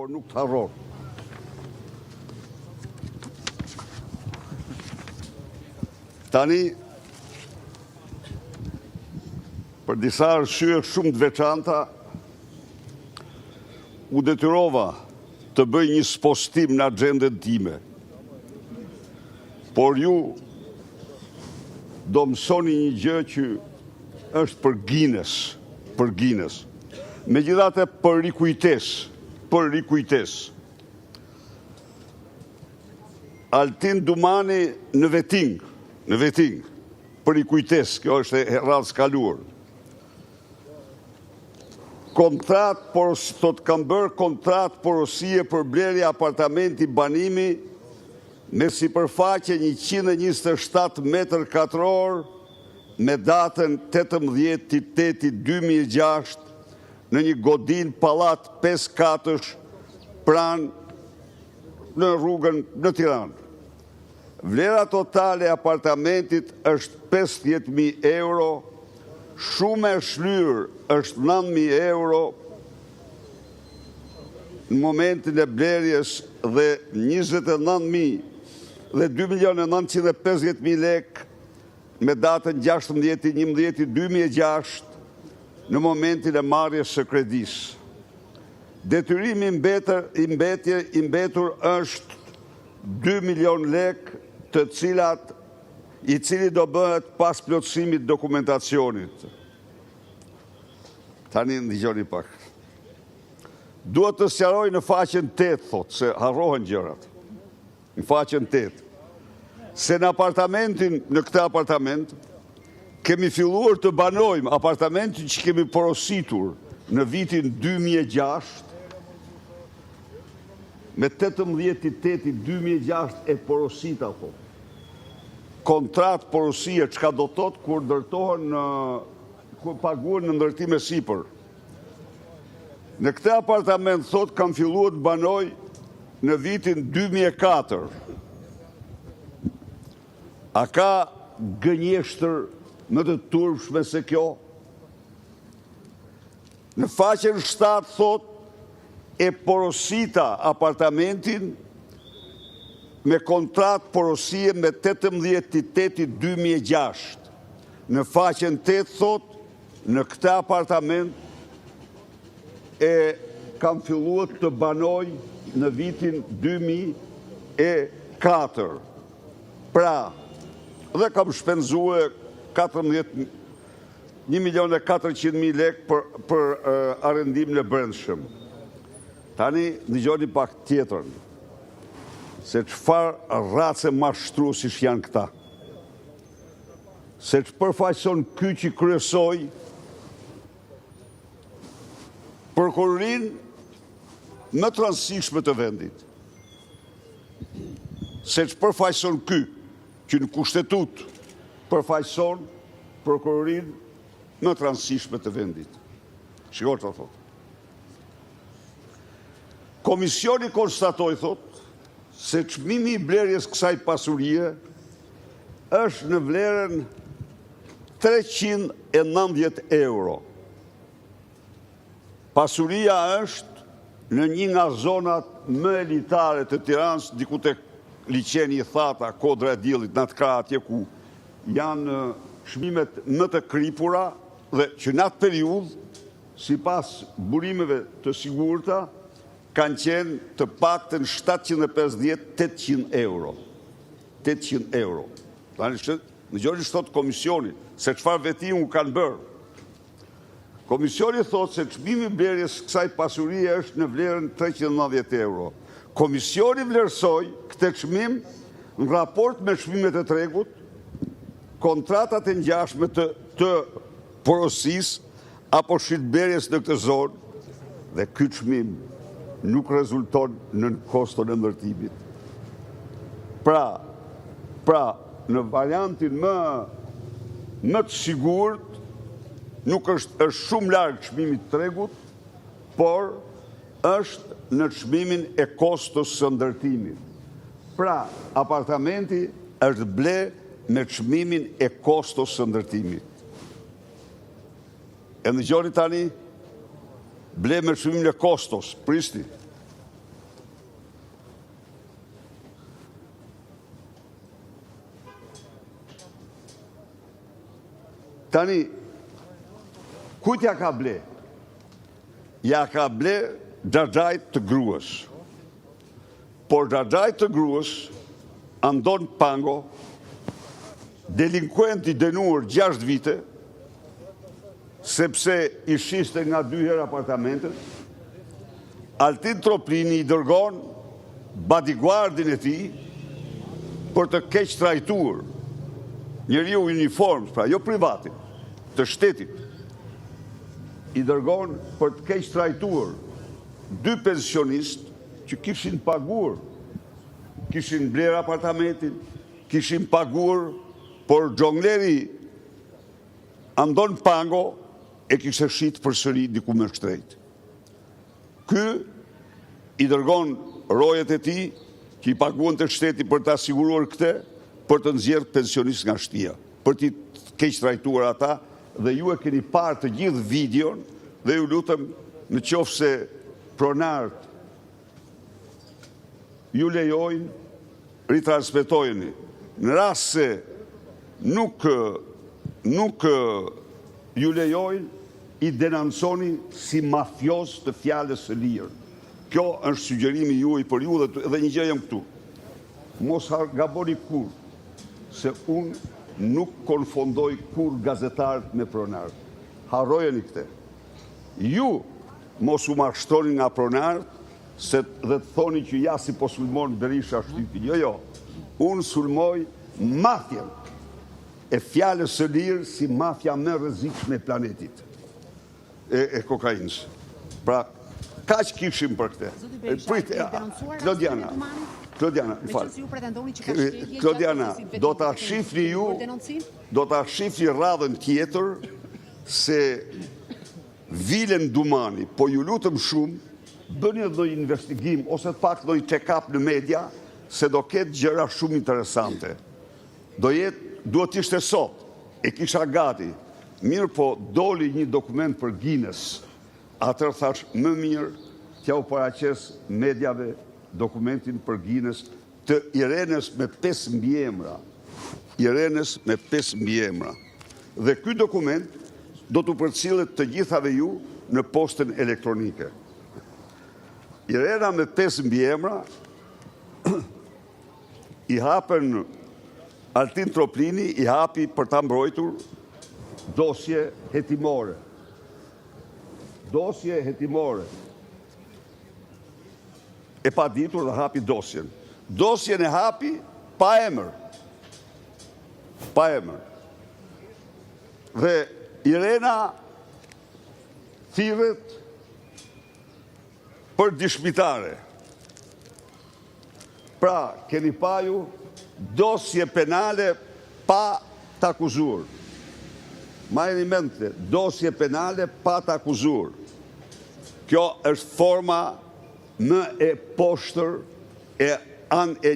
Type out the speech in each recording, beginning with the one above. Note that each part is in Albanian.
por nuk të harron. Tani, për disa arsye shumë të veçanta, u detyrova të bëj një spostim në agjendën time. Por ju do mësoni një gjë që është për Guinness. Megjithatë për rikujtes. Altin Dumani në Veting, për rikujtes, kjo është e radhës kaluar. Thot kam bërë kontrat porosie për blerje apartamenti banimi me sipërfaqe 127 metër katror me datën 18/8/2006 në një godin pallat 5 katësh pranë në rrugën në Tiranë. Vlera totale e apartamentit është 50.000 euro, shumë e shlyrë është 9.000 euro në momentin e blerjes dhe 29.000 dhe 2.950.000 lek me datën 16/11/2006 në momentin e marrjes së kredisë. Detyrimi i mbetur është 2 milion lek, i cili do bëhet pas plotësimit dokumentacionit. Tani ndëgjoni pak. Duhet të sqaroj në faqen 8, thot, se harrohen gjërat. Në faqen 8. Se në këtë apartament, kemi filluar të banojmë apartamentin që kemi porositur në vitin 2006, me 18/8/2006 e porosita, thot. Kontrat porosie, çka do thot kur ndërtohen kur paguhen në ndërtime sipër. Në këtë apartament, thot, kam filluar të banoj në vitin 2004. A ka gënjeshtër më të turpshme se kjo? Në faqen 7, thot, e porosita apartamentin me kontrat porosie me 18/8/2006. Në faqen 8, thot, në këtë apartament kam filluar të banoj në vitin 2004. Pra, dhe kam shpenzuar 1.400.000 lek për arendim në brendshëm. Tani, dëgjoni pak tjetërën, se çfarë race mashtruesish janë këta. Se përfaqëson ky që kryesoi prokurorinë më të rëndësishme të vendit. Se përfaqëson ky që në kushtetut përfaqëson prokurorinë më të rëndësishme të vendit. Shikoj çfarë thotë. Komisioni konstatoi, thot, se çmimi i blerjes kësaj pasurie është në vlerën 390 euro. Pasuria është në një nga zonat më elitare të Tiranës, diku tek liçeni i Thata, Kodra e Diellit, në atë krah atje ku janë çmimet më të kripura dhe që në atë periudhë, sipas burimeve të sigurta, kanë qenë të paktën 750-800 euro. 800 euro. Në gjoni shtot komisioni, se çfarë vetimu kanë bërë. Komisioni thotë se çmimi blerjes kësaj pasurie është në vlerën 390 euro. Komisioni vlerësoi këtë çmim në raport me çmimet e tregut, kontratat e ngjashme të porosisë apo shitblerjes në këtë zonë, dhe ky çmim nuk rezulton në koston e ndërtimit. Pra, në variantin më të sigurt, nuk është shumë larg çmimi të tregut, por është në çmimin e kostos së ndërtimit. Pra, apartamenti është ble me çmimin e kostos së ndërtimit. E ndëgjoni tani, ble me çmimin e kostos, pristi. Tani, kujt ja ka ble? Ja ka ble xhaxhait të gruas. Por xhaxhait të gruas, Andon Pango, delinkuent i dënuar 6 vite, sepse i shiste nga 2 herë apartamentet, Altin Troplini i dërgon bodyguardin e tij për të keq trajtuar njeriu uniform, pra jo privatin, të shtetit. I dërgon për të keq trajtuar 2 pensionistë që kishin paguar, kishin bler apartamentin, kishin paguar, por xhongleri Andon Pango e kishte shit përsëri diku më shtrejt. Ky i dërgon rojet e tij që i paguan të shteti për të siguruar këtë, për të nxjerrë pensionistë nga shtëpia, për t'i keq trajtuar ata, dhe ju e keni parë të gjithë videon, dhe ju lutem në qoftë se pronart ju lejojnë, ritransmetojeni. Në rast se nuk ju lejojnë, i denanconi si mafios të fjalës së lirë. Kjo është sugjerimi juaj për ju dhe një gjë jam këtu. Mos gaboni kur, se unë nuk konfondoj kur gazetarët me pronarët. Harrojeni këtë. Ju mos u marshtroni nga pronarët, dhe të thoni që ja si po sulmon Berisha shtypin. Jo. Unë sulmoj mafjen e fjalës së lirë si mafja më rrezikshme e planetit. E kokainës. Pra, kaq kishim për këtë. Klodiana, më fal. Klodiana, do ta shifni ju, do ta shifni radhën tjetër se Vilen Dumani, po ju lutem shumë, bëni edhe një investigim ose të pak një check-up në media, se do ketë gjëra shumë interesante. Duhet ishte sot, e kisha gati, mirë po doli një dokument për Guinness, atër thash më mirë t'ja u paraqes medjave dokumentin për Guinness të Irenës me 5 mbiemra. Irenës me 5 mbiemra. Dhe ky dokument do t'u përcillet të gjithave ju në postën elektronike. Irena me 5 mbiemra i hapen Altin Troplini, i hapi për ta mbrojtur dosje hetimore. Dosje hetimore. E pa ditur dhe hapi dosjen. Dosjen e hapi pa emër. Pa emër. Dhe Irena thirret për dëshmitare. Pra, keni paju dosje penale pa të akuzuar. Majni mente, dosje penale pa të akuzuar. Kjo është forma më e poshtër e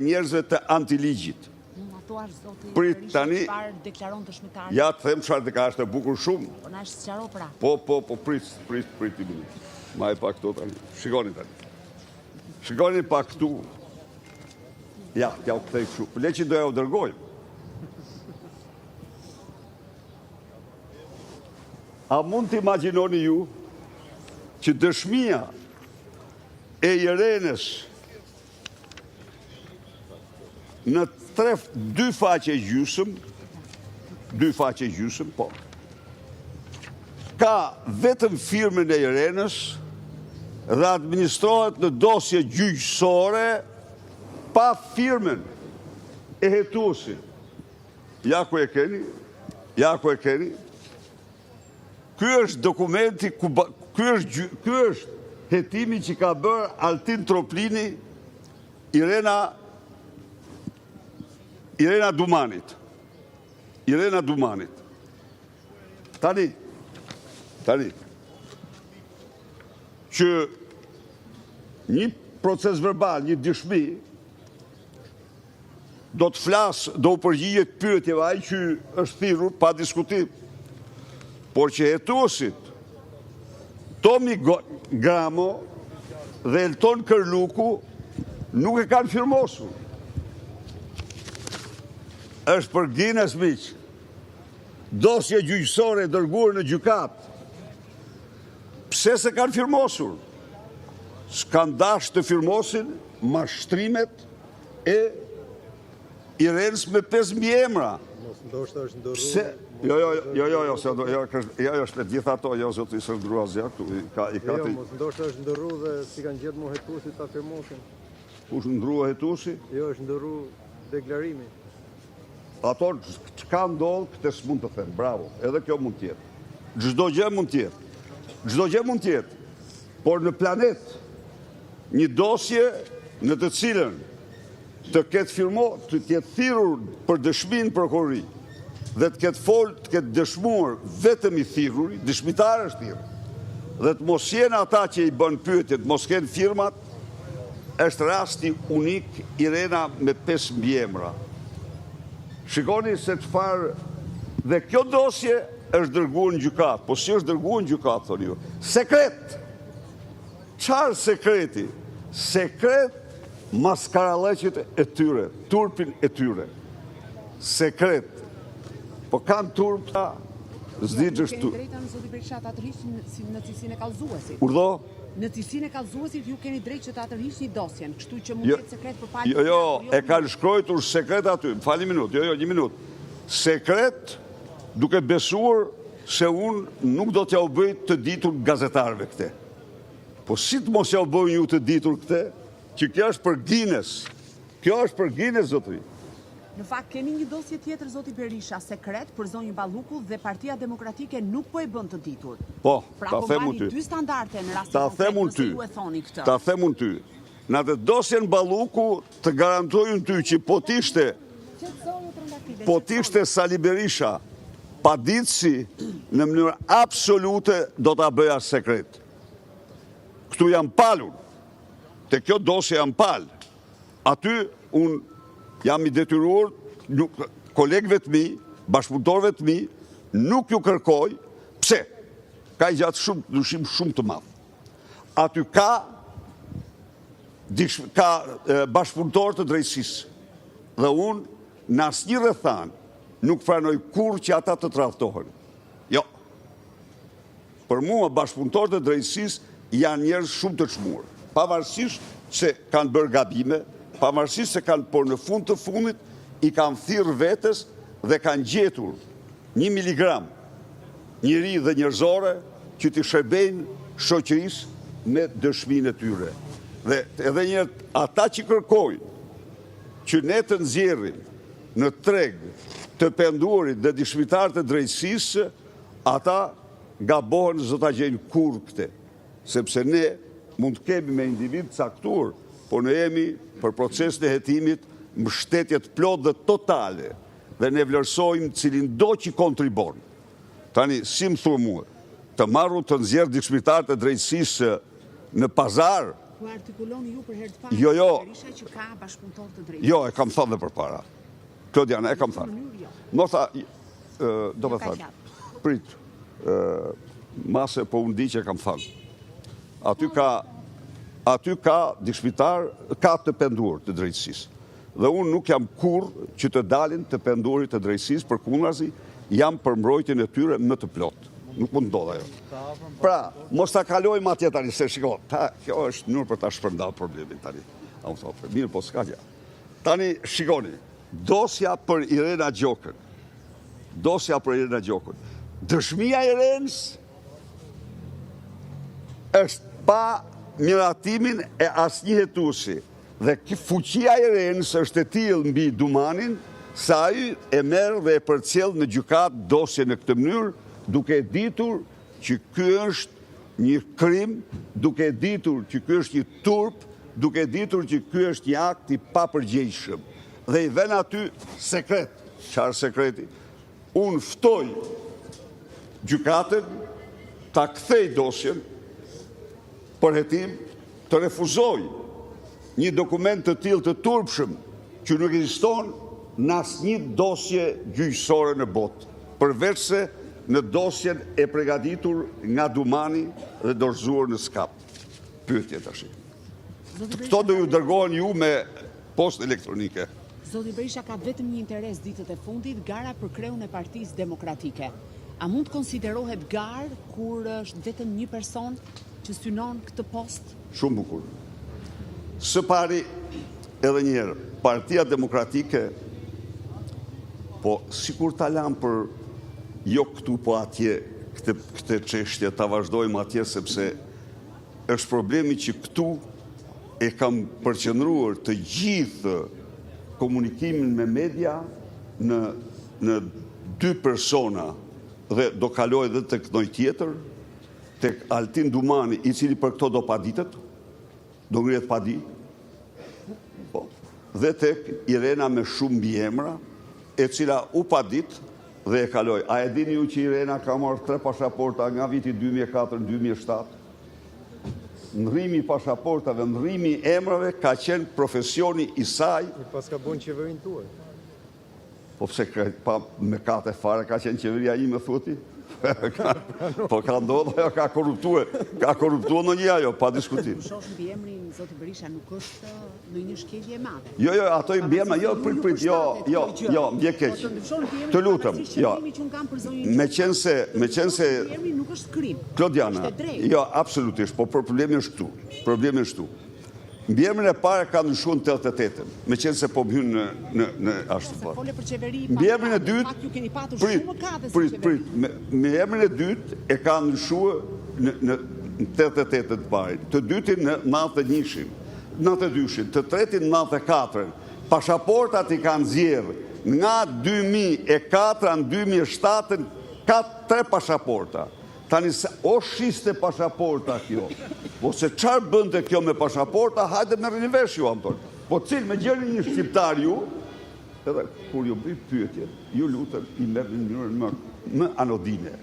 njerëzve të antiligjit. Prit tani, ja të them çfarë deklaron është e bukur shumë. Po na sqaro pra. Po, prit i minutë. Ma e pak këto tani. Shikoni tani. Shikoni pak këtu. Ja, t'ja u këthej kështu. Le që doja u dërgoj. A mund të imaginoni ju që dëshmia e Irenës në 2 faqe gjysmë, po, ka vetëm firmën e Irenës dhe administrohet në dosje gjyqësore pa firmën e hetuesit. Ja ku e keni. Ky është dokumenti, ky është hetimi që ka bërë Altin Troplini, Irena Dumanit. Tani, që një proces verbal, një dëshmi, do të flasë, do u përgjigjet pyetjeve ai që është thirrur pa diskutim. Por që hetuesit Tomi Gramo dhe Elton Kërluku nuk e kanë firmosur. Është për Guinness miq. dosje gjyqësore dërguar në gjykat. Pse se kanë firmosur? S'kan dash të firmosin mashtrimet e Irenës me 5.000 emra. Ndoshta është ndërruar. Pse? Jo, është gjitha ato, jo, zoti së ndrua zja këtu. Jo, mos ndoshta është ndërruar dhe si kanë gjetë mohetuesi ta firmosin. Kush ndrua hetuesi? Jo, është ndërruar deklarimi. Ato çka ndodh, këtë s'mund të them. Bravo. Edhe kjo mund të jetë. Çdo gjë mund të jetë. Çdo gjë mund të jetë. Por në planet një dosje në të cilën të ketë të ketë thirrur për dëshminë prokurori dhe të ketë dëshmuar vetëm i thirruri, dëshmitar është thirrur. Dhe të mos jenë ata që i bën pyetjet, mos kenë firmat, është rasti unik Irena me 5.000 emra. Shikoni se çfarë dhe kjo dosje është dërguar në gjykat, po si është dërguar në gjykat, thoni ju? Sekret. Çfarë sekreti? Sekret maskaralleqit e tyre, turpin e tyre. Sekret. Po kanë turp ta, zdi gjështu. Keni drejta në zoti Berisha të atërhiqni në cilësinë e kallëzuesit. Urdhë? Në cilësinë e kallëzuesit ju keni drejtë që të atërhiqni dosjen, kështu që mund të jetë sekret për palë. Jo, e kanë shkruar sekret aty. Më falni minutë, jo, një minutë. Sekret duke besuar se unë nuk do t'ja u bëj të ditur gazetarëve këte. Po si të mos ja u bëj ju të ditur këte, që kjo është për Guinness. Kjo është për Guinness, zotëri. Në fakt, keni një dosje tjetër, zoti Berisha, sekret për zonjën Balluku dhe Partia Demokratike nuk po e bën të ditur. Po, pra, ta them unë ty. Dy standarde në rastin ta them unë ty. Ta them unë ty. Në atë dosjen Balluku të garantojnë ty që po t'ishte Sali Berisha paditësi në mënyrë absolute do t'a bëja sekret. Këtu jam palur. Te kjo dosje jam pal. Aty unë jam i detyruar, kolegëve të mi, bashkëpunëtorëve të mi, nuk ju kërkoj, pse? Ka i gjatë dushim shumë të madh. Aty ka bashkëpunëtorë të drejtësisë. Dhe unë në asnjë rrethan nuk pranoj kurrë që ata të tradhtohen. Jo. Për mua bashkëpunëtorët të drejtësisë janë njerëz shumë të çmuar. Pavarësisht se kanë bërë gabime, pavarësisht se kanë, por në fund të fundit i kanë thirrë vetes dhe kanë gjetur 1 miligram njeri dhe njerëzore që t'i shërbejnë shoqërisë me dëshminë e tyre. Dhe edhe njerë, ata që kërkojnë që ne të nxjerrim në treg të penduarit dhe dëshmitarët e drejtësisë, ata gabohen zë ta gjejnë kurrë këte. Sepse ne mund të kemi me individ caktuar, por ne jemi për procesin e hetimit mbështetjet plot dhe totale dhe ne vlerësojmë cilin do që kontribon. Tani, si më thua mua, të marru të nxjerr dëshmitarët e drejtësisë në pazar? Po artikuloni ju për herë të parë. Jo. Berisha që ka bashkëpunëtor të drejtësisë. Jo, e kam thënë dhe përpara. Klodiana, e kam thënë. Nota, do me thënë, prit, mase po unë di që e kam thënë. Aty ka dëshmitar, ka të penduar të drejtësisë. Dhe unë nuk jam kurrë që të dalin të penduarit të drejtësisë, përkundrazi jam për mbrojtjen e tyre më të plotë. Nuk mund ndodha ajo. Pra, mos ta kalojmë atje tani, se shiko, kjo është mënyrë për ta shpërndar problemin tani. A unë thotë, mirë po s'ka gjë. Tani shikoni, dosja për Irena Gjokën. Dëshmia e Irenës është pa miratimin e asnjë hetuesi. Dhe fuqia e Irenës është e tillë mbi Dumanin, sa ai e merr dhe e përcjell në gjykat dosje në këtë mënyrë, duke ditur që ky është një krim, duke ditur që ky është një turp, duke ditur që ky është një akt i papërgjegjshëm. Dhe i vën aty sekret. Çfarë sekreti? Unë ftoj gjykatën ta kthej dosjen për hetim, të refuzoj një dokument të tillë të turpshëm që nuk ekziston në asnjë dosje gjyqësore në botë, përveç se në dosjen e përgatitur nga Dumani dhe dorëzuar në skap. Pyetje tash. Këto do ju dërgohen ju me post elektronike. Zoti Berisha ka vetëm një interes ditët e fundit, gara për kreun e Partisë Demokratike. A mund të konsiderohet garë kur është vetëm një person që synon këtë post? Shumë bukur. Së pari, edhe njerë, Partia Demokratike, po sikur ta lam për jo këtu po atje, këtë çështje ta vazhdojmë atje sepse është problemi që këtu e kam përqendruar të gjithë komunikimin me media në dy persona dhe do kaloj edhe tek ndonjë tjetër, tek Altin Dumani, i cili për këto do paditet, do ngrihet padi, po, dhe tek Irena me shumë mbiemra, e cila u padit dhe e kaloi. A e dini ju që Irena ka marrë 3 pasaporta nga viti 2004-2007? Ndrrimi i pasaportave, ndrrimi i emrave ka qenë profesioni i saj. I pas ka bën qeverinë tuaj. Po pse me kate fare ka qenë qeveria ime thuti? Po ka ndodhur ajo ka korruptuar në një ajo, pa diskutim. Shosh mbiemrin zoti Berisha nuk është në një shkelje e madhe. Jo, ato i mbiemra, jo, prit, jo, mbje keq. Të lutem, jo. Me qenë se mbiemri nuk është krim. Klodiana, jo, absolutisht, po problemi është këtu. Mbiemrin e parë ka ndryshuar në 88-ën, me qenë se po hyn në ashtu po. Mbiemrin e dytë, prit, mbiemrin e dytë e ka ndryshuar në 88-ën të parë, të dytin në 91-shin, 92-shin, të tretin në 94-ën. Pasaportat i kanë nxjerrë nga 2004 në 2007 ka 3 pasaporta. Tani, o shiste pasaporta kjo, po se qarë bënte kjo me pasaporta, hajde me rinivesh ju, Anton. Po cilë me gjeni një shqiptar ju, edhe kur ju bëj pyetje, ju lutëm i merë një mënyrën më anodine.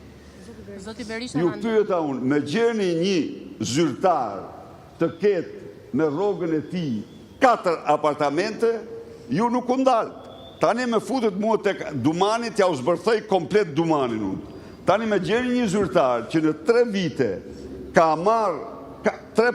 Ju pyeta unë, me gjeni një zyrtar të ketë me rrogën e ti 4 apartamente, ju nuk undalët. Tani me futet mua të Dumanit, ja u zbërthej komplet Dumanin unë. Tani me gjeni një zyrtar që në 3 vite ka marrë 3